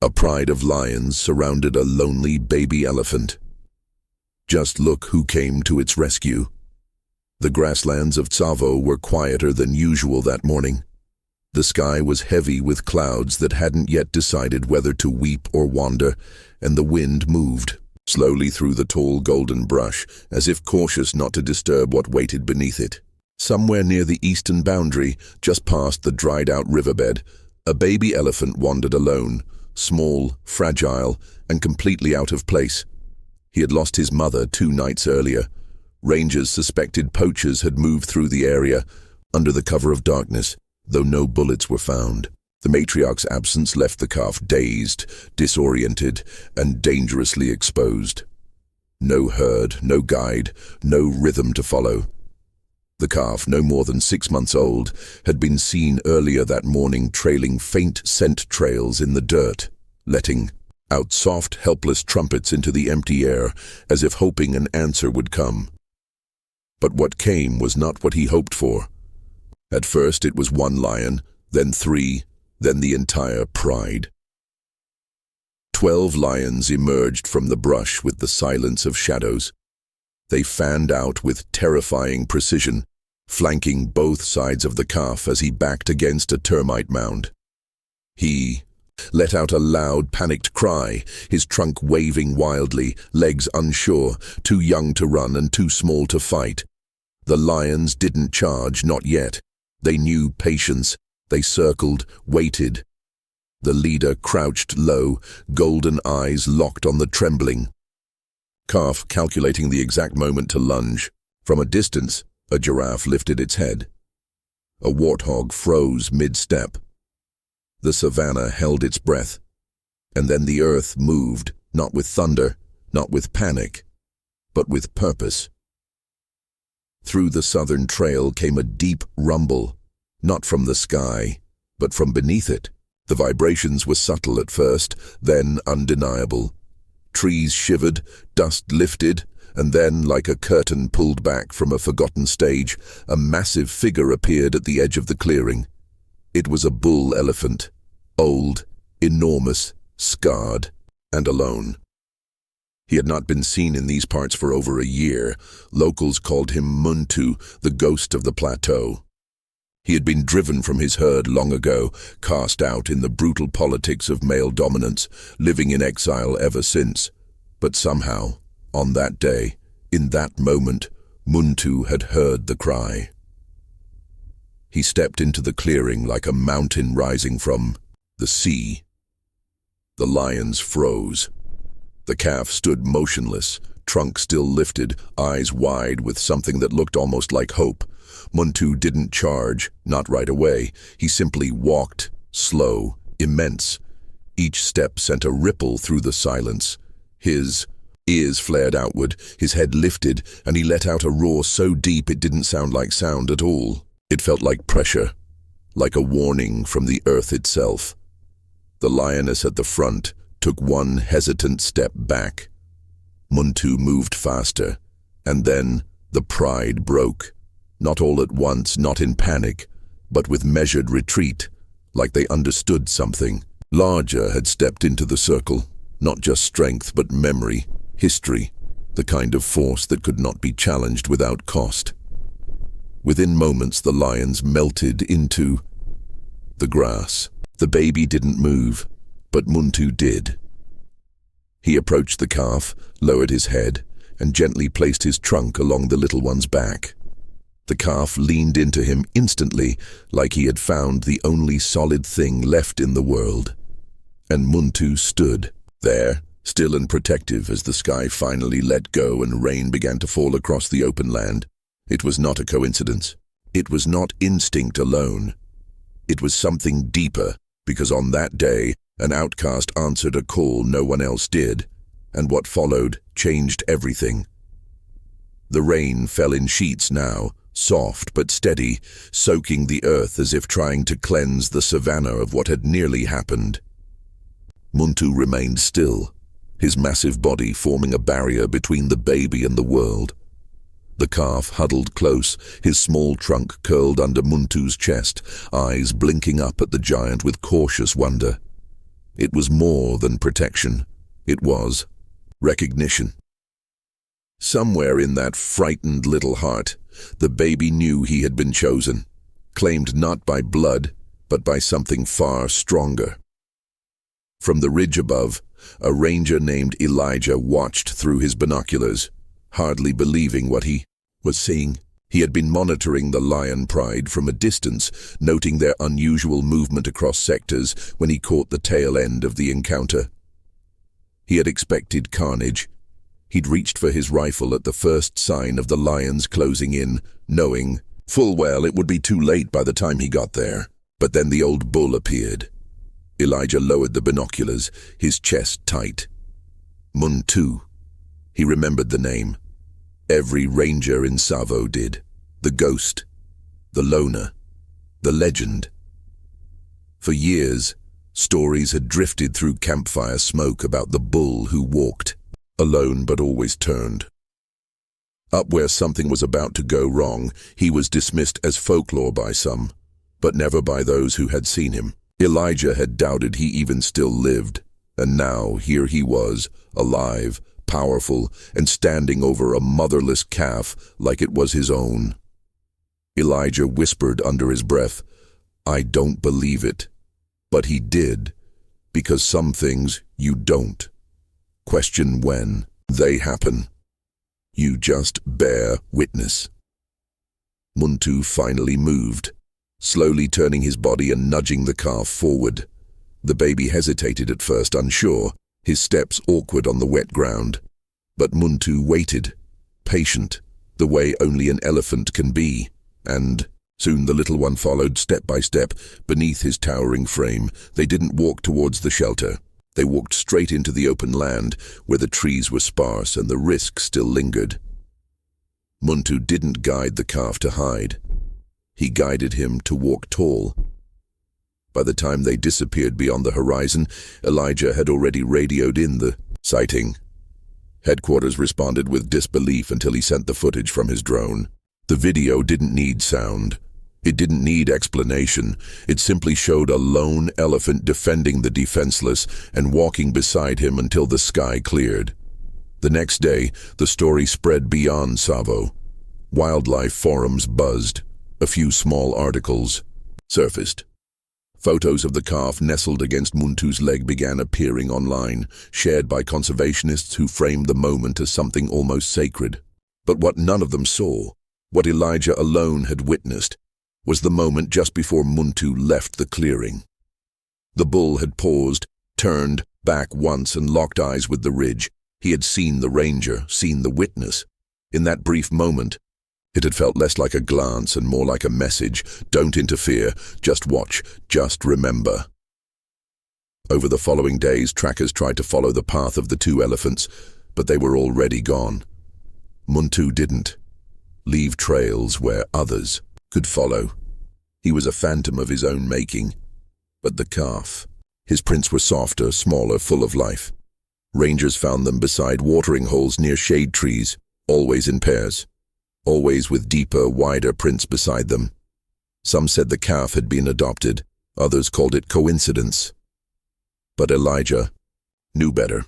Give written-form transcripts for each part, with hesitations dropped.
A pride of lions surrounded a lonely baby elephant. Just look who came to its rescue. The grasslands of Tsavo were quieter than usual that morning. The sky was heavy with clouds that hadn't yet decided whether to weep or wander, and the wind moved slowly through the tall golden brush, as if cautious not to disturb what waited beneath it. Somewhere near the eastern boundary, just past the dried-out riverbed, a baby elephant wandered alone, small, fragile, and completely out of place. He had lost his mother 2 nights earlier. Rangers suspected poachers had moved through the area, under the cover of darkness, though no bullets were found. The matriarch's absence left the calf dazed, disoriented, and dangerously exposed. No herd, no guide, no rhythm to follow. The calf, no more than 6 months old, had been seen earlier that morning trailing faint scent trails in the dirt, letting out soft, helpless trumpets into the empty air, as if hoping an answer would come. But what came was not what he hoped for. At first it was 1 lion, then 3, then the entire pride. 12 lions emerged from the brush with the silence of shadows. They fanned out with terrifying precision, flanking both sides of the calf as he backed against a termite mound. He let out a loud, panicked cry, his trunk waving wildly, legs unsure, too young to run and too small to fight. The lions didn't charge, not yet. They knew patience. They circled, waited. The leader crouched low, golden eyes locked on the trembling calf, calculating the exact moment to lunge. From a distance, a giraffe lifted its head. A warthog froze mid-step. The savannah held its breath. And then the earth moved, not with thunder, not with panic, but with purpose. Through the southern trail came a deep rumble, not from the sky, but from beneath it. The vibrations were subtle at first, then undeniable. Trees shivered, dust lifted, and then, like a curtain pulled back from a forgotten stage, a massive figure appeared at the edge of the clearing. It was a bull elephant, old, enormous, scarred, and alone. He had not been seen in these parts for over a year. Locals called him Muntu, the ghost of the plateau. He had been driven from his herd long ago, cast out in the brutal politics of male dominance, living in exile ever since. But somehow, on that day, in that moment, Muntu had heard the cry. He stepped into the clearing like a mountain rising from the sea. The lions froze. The calf stood motionless, trunk still lifted, eyes wide with something that looked almost like hope. Muntu didn't charge, not right away. He simply walked, slow, immense. Each step sent a ripple through the silence. His ears flared outward, his head lifted, and he let out a roar so deep it didn't sound like sound at all. It felt like pressure, like a warning from the earth itself. The lioness at the front took one hesitant step back. Muntu moved faster, and then the pride broke. Not all at once, not in panic, but with measured retreat, like they understood something. Larger had stepped into the circle, not just strength but memory, history, the kind of force that could not be challenged without cost. Within moments the lions melted into the grass. The baby didn't move, but Muntu did. He approached the calf, lowered his head, and gently placed his trunk along the little one's back. The calf leaned into him instantly, like he had found the only solid thing left in the world. And Muntu stood there, still and protective, as the sky finally let go and rain began to fall across the open land. It was not a coincidence. It was not instinct alone. It was something deeper, because on that day, an outcast answered a call no one else did, and what followed changed everything. The rain fell in sheets now, soft but steady, soaking the earth as if trying to cleanse the savannah of what had nearly happened. Muntu remained still, his massive body forming a barrier between the baby and the world. The calf huddled close, his small trunk curled under Muntu's chest, eyes blinking up at the giant with cautious wonder. It was more than protection. It was recognition. Somewhere in that frightened little heart, the baby knew he had been chosen, claimed not by blood, but by something far stronger. From the ridge above, a ranger named Elijah watched through his binoculars, hardly believing what he was seeing. He had been monitoring the lion pride from a distance, noting their unusual movement across sectors when he caught the tail end of the encounter. He had expected carnage. He'd reached for his rifle at the first sign of the lions closing in, knowing full well it would be too late by the time he got there. But then the old bull appeared. Elijah lowered the binoculars, his chest tight. Muntu. He remembered the name. Every ranger in Tsavo did. The ghost, the loner, the legend. For years, stories had drifted through campfire smoke about the bull who walked, alone but always turned. Up where something was about to go wrong, he was dismissed as folklore by some, but never by those who had seen him. Elijah had doubted he even still lived, and now here he was, alive, powerful, and standing over a motherless calf like it was his own. Elijah whispered under his breath, "I don't believe it." But he did, because some things you don't question when they happen. You just bear witness. Muntu finally moved, slowly turning his body and nudging the calf forward. The baby hesitated at first, unsure, his steps awkward on the wet ground. But Muntu waited, patient, the way only an elephant can be, and soon the little one followed step by step beneath his towering frame. They didn't walk towards the shelter. They walked straight into the open land, where the trees were sparse and the risk still lingered. Muntu didn't guide the calf to hide. He guided him to walk tall. By the time they disappeared beyond the horizon, Elijah had already radioed in the sighting. Headquarters responded with disbelief until he sent the footage from his drone. The video didn't need sound. It didn't need explanation. It simply showed a lone elephant defending the defenseless and walking beside him until the sky cleared. The next day, the story spread beyond Tsavo. Wildlife forums buzzed. A few small articles surfaced. Photos of the calf nestled against Muntu's leg began appearing online, shared by conservationists who framed the moment as something almost sacred. But what none of them saw, what Elijah alone had witnessed, was the moment just before Muntu left the clearing. The bull had paused, turned back once and locked eyes with the ridge. He had seen the ranger, seen the witness. In that brief moment, it had felt less like a glance and more like a message. Don't interfere, just watch, just remember. Over the following days, trackers tried to follow the path of the two elephants, but they were already gone. Muntu didn't leave trails where others could follow. He was a phantom of his own making. But the calf, his prints were softer, smaller, full of life. Rangers found them beside watering holes near shade trees, always in pairs. Always with deeper, wider prints beside them. Some said the calf had been adopted, others called it coincidence. But Elijah knew better.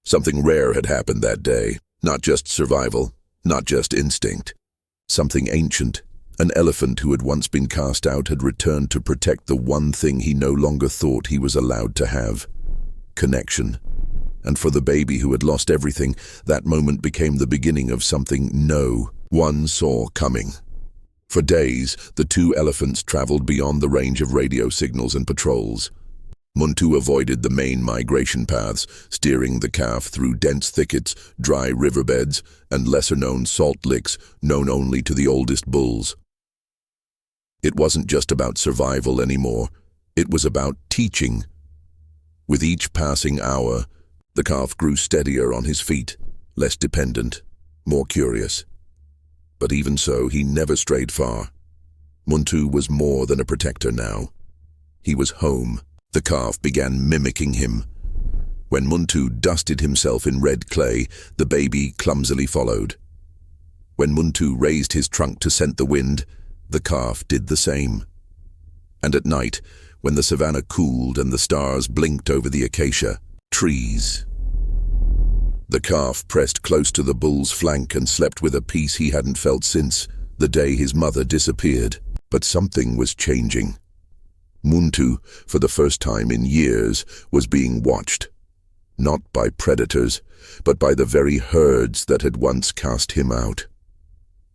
Something rare had happened that day, not just survival, not just instinct. Something ancient. An elephant who had once been cast out had returned to protect the one thing he no longer thought he was allowed to have: connection. And for the baby who had lost everything, that moment became the beginning of something no one saw coming. For days, the two elephants traveled beyond the range of radio signals and patrols. Muntu avoided the main migration paths, steering the calf through dense thickets, dry riverbeds, and lesser-known salt licks known only to the oldest bulls. It wasn't just about survival anymore. It was about teaching. With each passing hour, the calf grew steadier on his feet, less dependent, more curious. But even so, he never strayed far. Muntu was more than a protector now. He was home. The calf began mimicking him. When Muntu dusted himself in red clay, the baby clumsily followed. When Muntu raised his trunk to scent the wind, the calf did the same. And at night, when the savannah cooled and the stars blinked over the acacia trees. The calf pressed close to the bull's flank and slept with a peace he hadn't felt since the day his mother disappeared. But something was changing. Muntu, for the first time in years, was being watched. Not by predators, but by the very herds that had once cast him out.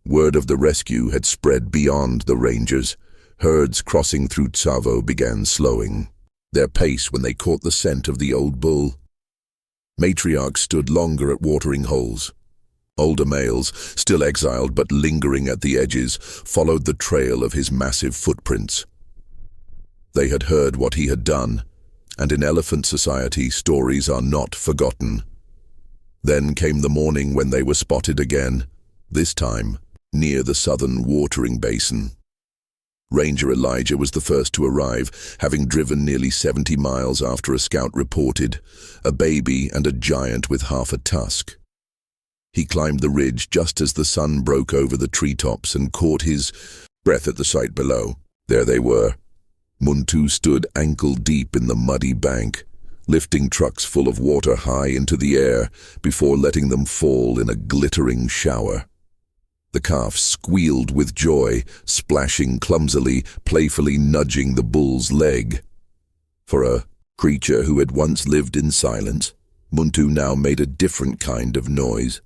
Word of the rescue had spread beyond the rangers. Herds crossing through Tsavo began slowing their pace when they caught the scent of the old bull. Matriarchs stood longer at watering holes. Older males, still exiled but lingering at the edges, followed the trail of his massive footprints. They had heard what he had done, and in elephant society stories are not forgotten. Then came the morning when they were spotted again, this time near the southern watering basin. Ranger Elijah was the first to arrive, having driven nearly 70 miles after a scout reported a baby and a giant with half a tusk. He climbed the ridge just as the sun broke over the treetops and caught his breath at the sight below. There they were. Muntu stood ankle-deep in the muddy bank, lifting trucks full of water high into the air before letting them fall in a glittering shower. The calf squealed with joy, splashing clumsily, playfully nudging the bull's leg. For a creature who had once lived in silence, Muntu now made a different kind of noise,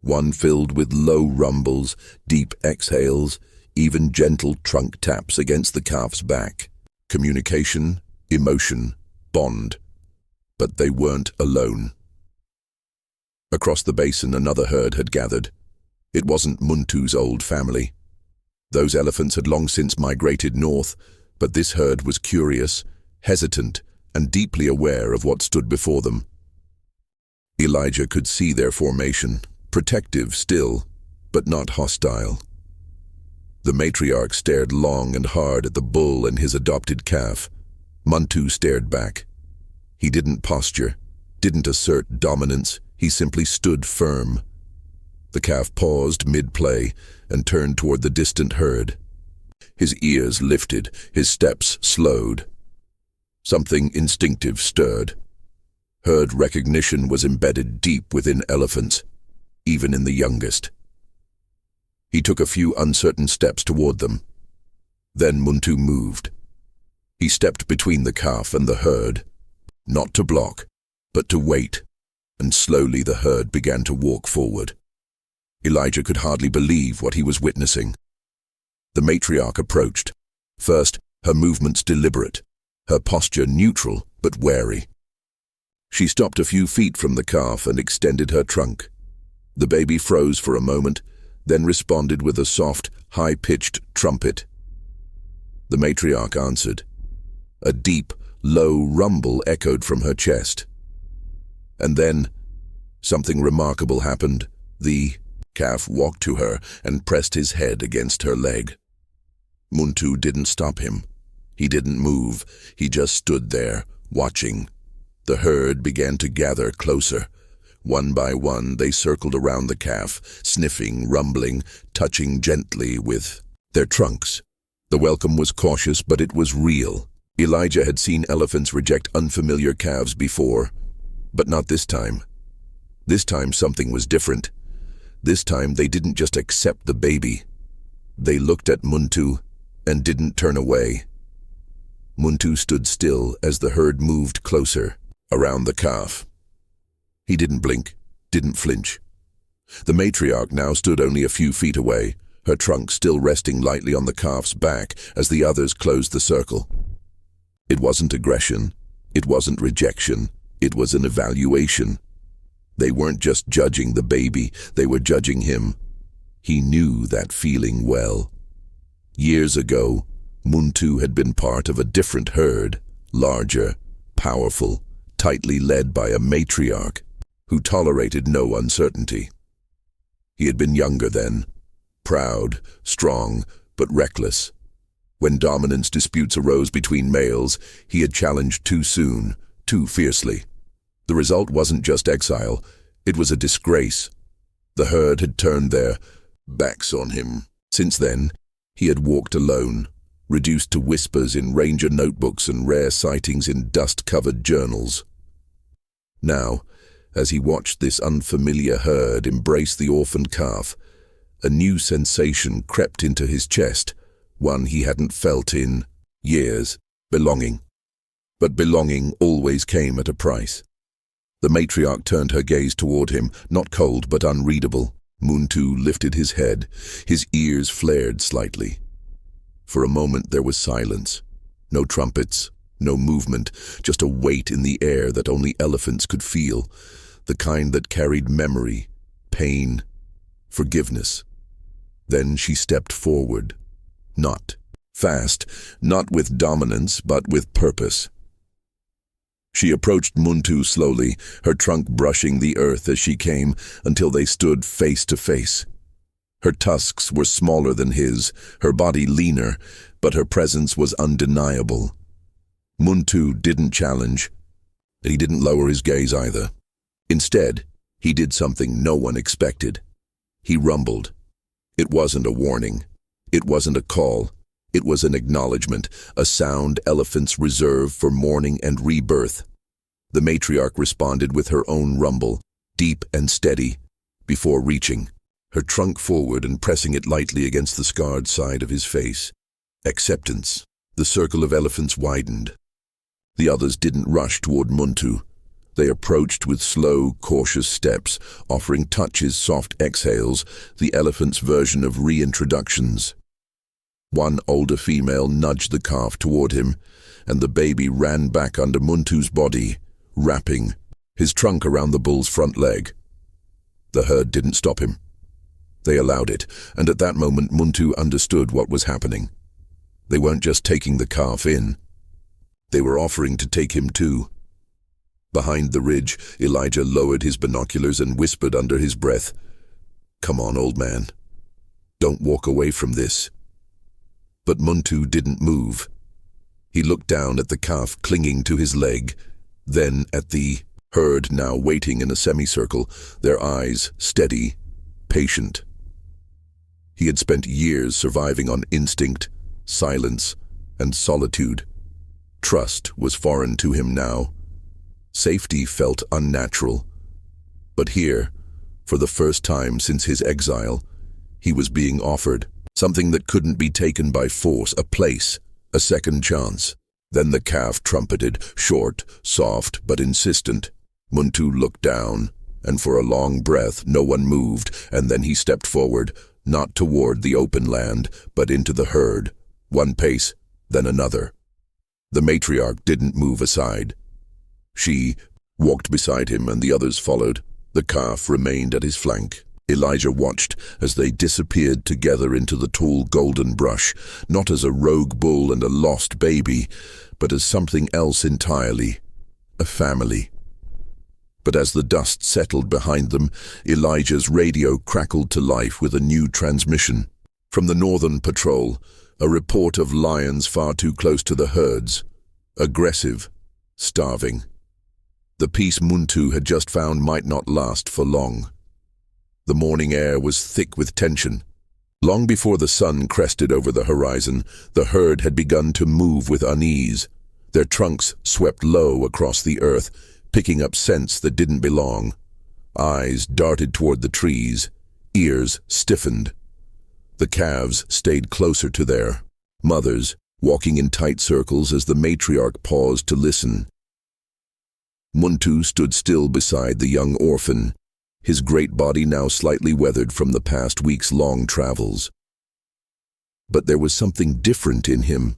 one filled with low rumbles, deep exhales, even gentle trunk taps against the calf's back. Communication, emotion, bond. But they weren't alone. Across the basin another herd had gathered. It wasn't Muntu's old family. Those elephants had long since migrated north, but this herd was curious, hesitant, and deeply aware of what stood before them. Elijah could see their formation, protective still, but not hostile. The matriarch stared long and hard at the bull and his adopted calf. Muntu stared back. He didn't posture, didn't assert dominance, he simply stood firm. The calf paused mid-play and turned toward the distant herd. His ears lifted, his steps slowed. Something instinctive stirred. Herd recognition was embedded deep within elephants, even in the youngest. He took a few uncertain steps toward them. Then Muntu moved. He stepped between the calf and the herd, not to block, but to wait, and slowly the herd began to walk forward. Elijah could hardly believe what he was witnessing. The matriarch approached. First, her movements deliberate, her posture neutral but wary. She stopped a few feet from the calf and extended her trunk. The baby froze for a moment, then responded with a soft, high-pitched trumpet. The matriarch answered. A deep, low rumble echoed from her chest. And then, something remarkable happened. The calf walked to her and pressed his head against her leg. Muntu didn't stop him. He didn't move. He just stood there, watching. The herd began to gather closer. One by one, they circled around the calf, sniffing, rumbling, touching gently with their trunks. The welcome was cautious, but it was real. Elijah had seen elephants reject unfamiliar calves before, but not this time. This time something was different. This time they didn't just accept the baby. They looked at Muntu and didn't turn away. Muntu stood still as the herd moved closer, around the calf. He didn't blink, didn't flinch. The matriarch now stood only a few feet away, her trunk still resting lightly on the calf's back as the others closed the circle. It wasn't aggression, it wasn't rejection, it was an evaluation. They weren't just judging the baby, they were judging him. He knew that feeling well. Years ago, Muntu had been part of a different herd, larger, powerful, tightly led by a matriarch who tolerated no uncertainty. He had been younger then, proud, strong, but reckless. When dominance disputes arose between males, he had challenged too soon, too fiercely. The result wasn't just exile, it was a disgrace. The herd had turned their backs on him. Since then, he had walked alone, reduced to whispers in ranger notebooks and rare sightings in dust-covered journals. Now, as he watched this unfamiliar herd embrace the orphaned calf, a new sensation crept into his chest, one he hadn't felt in years: belonging. But belonging always came at a price. The matriarch turned her gaze toward him, not cold but unreadable. Muntu lifted his head, his ears flared slightly. For a moment there was silence. No trumpets, no movement, just a weight in the air that only elephants could feel, the kind that carried memory, pain, forgiveness. Then she stepped forward. Not fast, not with dominance, but with purpose. She approached Muntu slowly, her trunk brushing the earth as she came, until they stood face to face. Her tusks were smaller than his, her body leaner, but her presence was undeniable. Muntu didn't challenge. He didn't lower his gaze either. Instead, he did something no one expected. He rumbled. It wasn't a warning. It wasn't a call. It was an acknowledgement, a sound elephants reserve for mourning and rebirth. The matriarch responded with her own rumble, deep and steady, before reaching, her trunk forward and pressing it lightly against the scarred side of his face. Acceptance. The circle of elephants widened. The others didn't rush toward Muntu. They approached with slow, cautious steps, offering touches, soft exhales, the elephant's version of reintroductions. One older female nudged the calf toward him, and the baby ran back under Muntu's body, wrapping his trunk around the bull's front leg. The herd didn't stop him. They allowed it, and at that moment Muntu understood what was happening. They weren't just taking the calf in. They were offering to take him too. Behind the ridge, Elijah lowered his binoculars and whispered under his breath, "Come on, old man. Don't walk away from this." But Muntu didn't move. He looked down at the calf clinging to his leg, then at the herd now waiting in a semicircle, their eyes steady, patient. He had spent years surviving on instinct, silence, and solitude. Trust was foreign to him now. Safety felt unnatural. But here, for the first time since his exile, he was being offered something that couldn't be taken by force, a place, a second chance. Then the calf trumpeted, short, soft, but insistent. Muntu looked down, and for a long breath no one moved, and then he stepped forward, not toward the open land, but into the herd, one pace, then another. The matriarch didn't move aside. She walked beside him and the others followed. The calf remained at his flank. Elijah watched as they disappeared together into the tall golden brush, not as a rogue bull and a lost baby, but as something else entirely, a family. But as the dust settled behind them, Elijah's radio crackled to life with a new transmission. From the Northern Patrol, a report of lions far too close to the herds, aggressive, starving. The peace Muntu had just found might not last for long. The morning air was thick with tension. Long before the sun crested over the horizon, the herd had begun to move with unease. Their trunks swept low across the earth, picking up scents that didn't belong. Eyes darted toward the trees, ears stiffened. The calves stayed closer to their mothers, walking in tight circles as the matriarch paused to listen. Muntu stood still beside the young orphan, his great body now slightly weathered from the past week's long travels. But there was something different in him.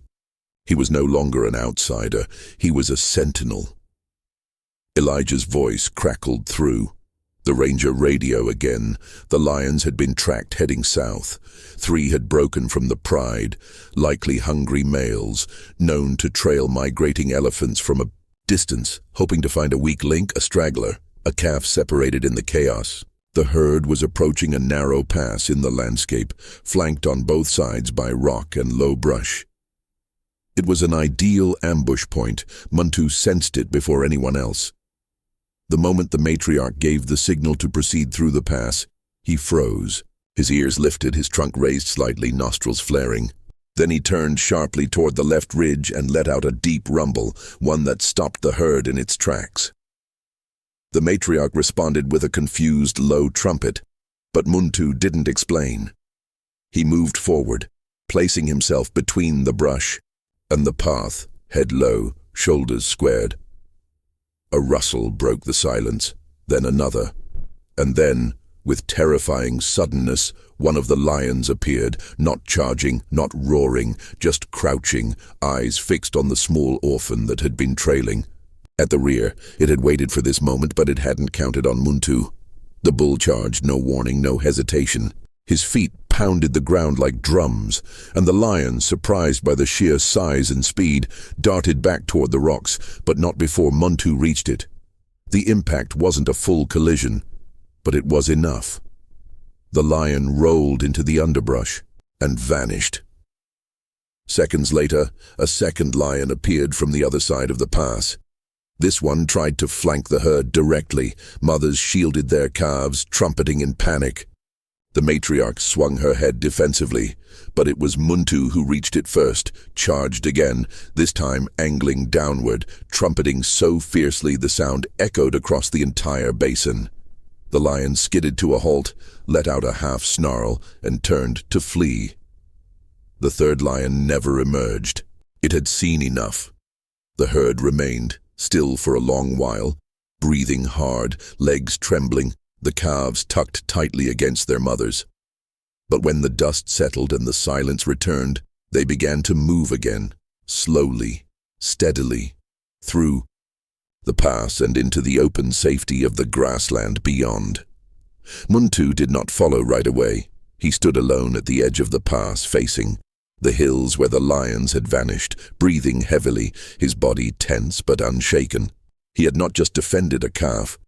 He was no longer an outsider, he was a sentinel. Elijah's voice crackled through. The ranger radio again. The lions had been tracked heading south. 3 had broken from the pride, likely hungry males, known to trail migrating elephants from a distance, hoping to find a weak link, a straggler, a calf separated in the chaos. The herd was approaching a narrow pass in the landscape, flanked on both sides by rock and low brush. It was an ideal ambush point. Muntu sensed it before anyone else. The moment the matriarch gave the signal to proceed through the pass, he froze. His ears lifted, his trunk raised slightly, nostrils flaring. Then he turned sharply toward the left ridge and let out a deep rumble, one that stopped the herd in its tracks. The matriarch responded with a confused, low trumpet, but Muntu didn't explain. He moved forward, placing himself between the brush and the path, head low, shoulders squared. A rustle broke the silence, then another, and then, with terrifying suddenness, one of the lions appeared, not charging, not roaring, just crouching, eyes fixed on the small orphan that had been trailing. At the rear, it had waited for this moment, but it hadn't counted on Muntu. The bull charged, no warning, no hesitation. His feet pounded the ground like drums, and the lion, surprised by the sheer size and speed, darted back toward the rocks, but not before Muntu reached it. The impact wasn't a full collision, but it was enough. The lion rolled into the underbrush and vanished. Seconds later, a second lion appeared from the other side of the pass. This one tried to flank the herd directly. Mothers shielded their calves, trumpeting in panic. The matriarch swung her head defensively, but it was Muntu who reached it first, charged again, this time angling downward, trumpeting so fiercely the sound echoed across the entire basin. The lion skidded to a halt, let out a half snarl, and turned to flee. The third lion never emerged. It had seen enough. The herd remained, still for a long while, breathing hard, legs trembling, the calves tucked tightly against their mothers. But when the dust settled and the silence returned, they began to move again, slowly, steadily, through the pass and into the open safety of the grassland beyond. Muntu did not follow right away. He stood alone at the edge of the pass, facing the hills where the lions had vanished, breathing heavily, his body tense but unshaken. He had not just defended a calf.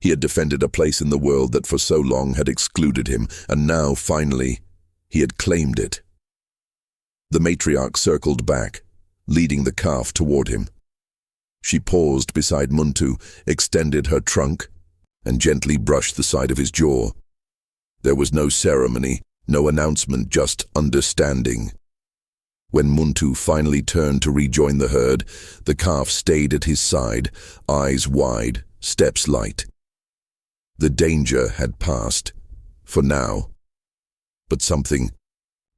He had defended a place in the world that for so long had excluded him, and now, finally, he had claimed it. The matriarch circled back, leading the calf toward him. She paused beside Muntu, extended her trunk, and gently brushed the side of his jaw. There was no ceremony, no announcement, just understanding. When Muntu finally turned to rejoin the herd, the calf stayed at his side, eyes wide, steps light. The danger had passed, for now. But something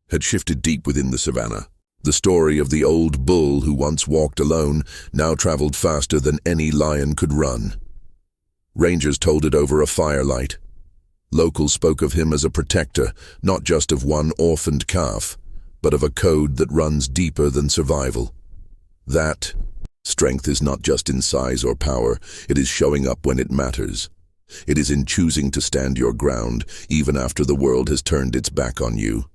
had shifted deep within the savannah. The story of the old bull who once walked alone now traveled faster than any lion could run. Rangers told it over a firelight. Locals spoke of him as a protector, not just of one orphaned calf, but of a code that runs deeper than survival. That strength is not just in size or power, it is showing up when it matters. It is in choosing to stand your ground, even after the world has turned its back on you.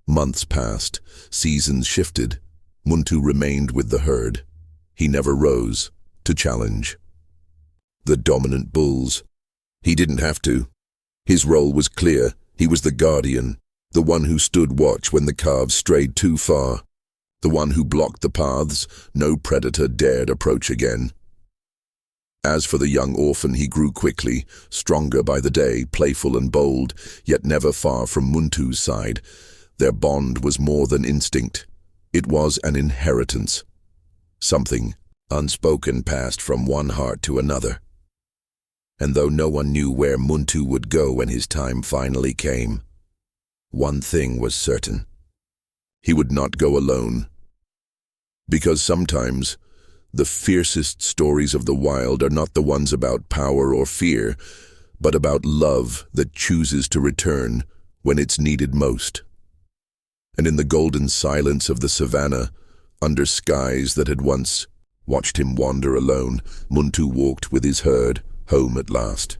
Months passed, seasons shifted. Muntu remained with the herd. He never rose to challenge the dominant bulls. He didn't have to. His role was clear. He was the guardian, the one who stood watch when the calves strayed too far, the one who blocked the paths no predator dared approach again. As for the young orphan, he grew quickly, stronger by the day, playful and bold, yet never far from Muntu's side. Their bond was more than instinct. It was an inheritance. Something unspoken passed from one heart to another. And though no one knew where Muntu would go when his time finally came, one thing was certain. He would not go alone. Because sometimes the fiercest stories of the wild are not the ones about power or fear, but about love that chooses to return when it's needed most. And in the golden silence of the savannah, under skies that had once watched him wander alone, Muntu walked with his herd home at last.